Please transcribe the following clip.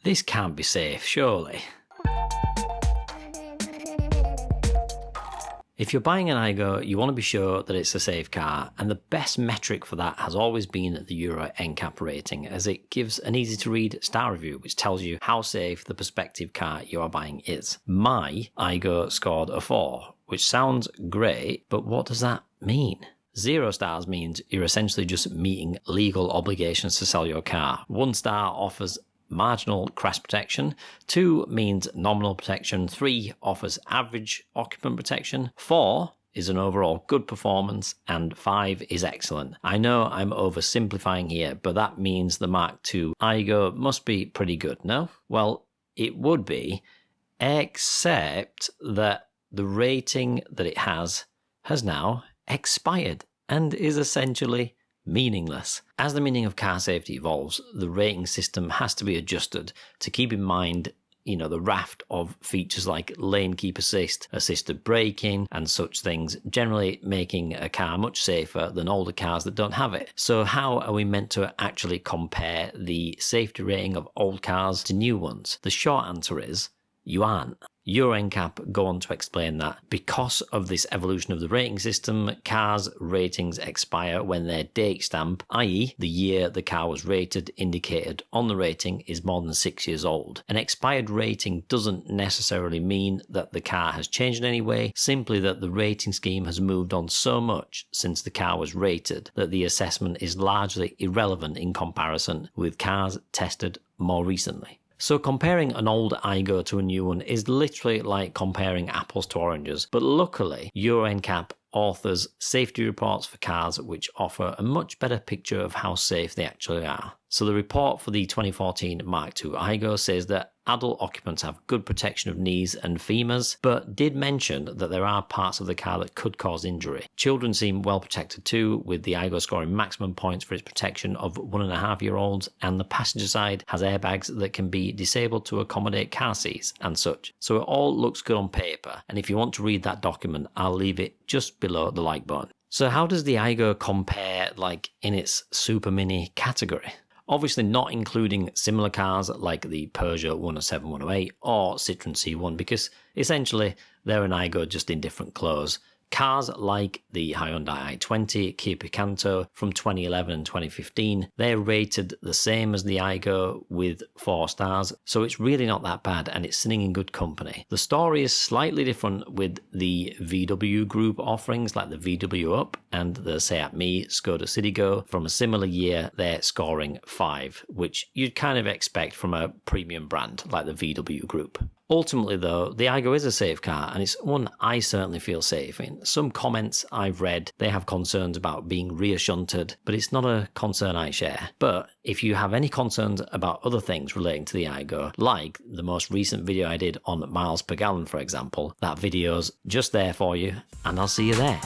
This can't be safe, surely. If you're buying an Aygo, you want to be sure that it's a safe car, and the best metric for that has always been the EuroNCAP rating, as it gives an easy to read star review which tells you how safe the prospective car you are buying is. My Aygo scored a 4, which sounds great, but what does that mean? 0 stars means you're essentially just meeting legal obligations to sell your car. 1 star offers marginal crash protection, 2 means nominal protection, 3 offers average occupant protection, 4 is an overall good performance, and 5 is excellent. I know I'm oversimplifying here, but that means the Mark II Aygo must be pretty good, no? Well, it would be, except that the rating that it has now expired and is essentially meaningless. As the meaning of car safety evolves, the rating system has to be adjusted to keep in mind, the raft of features like lane keep assist, assisted braking, and such things, generally making a car much safer than older cars that don't have it. So how are we meant to actually compare the safety rating of old cars to new ones? The short answer is, you aren't. EuroNCAP go on to explain that because of this evolution of the rating system, cars' ratings expire when their date stamp, i.e. the year the car was rated, indicated on the rating, is more than 6 years old. An expired rating doesn't necessarily mean that the car has changed in any way, simply that the rating scheme has moved on so much since the car was rated that the assessment is largely irrelevant in comparison with cars tested more recently. So comparing an old Aygo to a new one is literally like comparing apples to oranges, but luckily EuroNCAP authors safety reports for cars which offer a much better picture of how safe they actually are. So the report for the 2014 Mark II Aygo says that adult occupants have good protection of knees and femurs, but did mention that there are parts of the car that could cause injury. Children seem well protected too, with the Aygo scoring maximum points for its protection of 1.5-year-olds, and the passenger side has airbags that can be disabled to accommodate car seats and such. So it all looks good on paper, and if you want to read that document, I'll leave it just below the like button. So how does the Aygo compare in its super mini category? Obviously not including similar cars like the Peugeot 107, 108 or Citroen C1, because essentially they're an Aygo just in different clothes. Cars like the Hyundai i20, Kia Picanto from 2011 and 2015, they're rated the same as the Aygo with 4 stars, so it's really not that bad and it's sitting in good company. The story is slightly different with the VW group offerings like the VW Up and the Seat Me Skoda Citigo. From a similar year, they're scoring 5, which you'd kind of expect from a premium brand like the VW group. Ultimately though, the Aygo is a safe car, and it's one I certainly feel safe in. Some comments I've read, they have concerns about being rear shunted, but it's not a concern I share. But if you have any concerns about other things relating to the Aygo, like the most recent video I did on miles per gallon for example, that video's just there for you, and I'll see you there.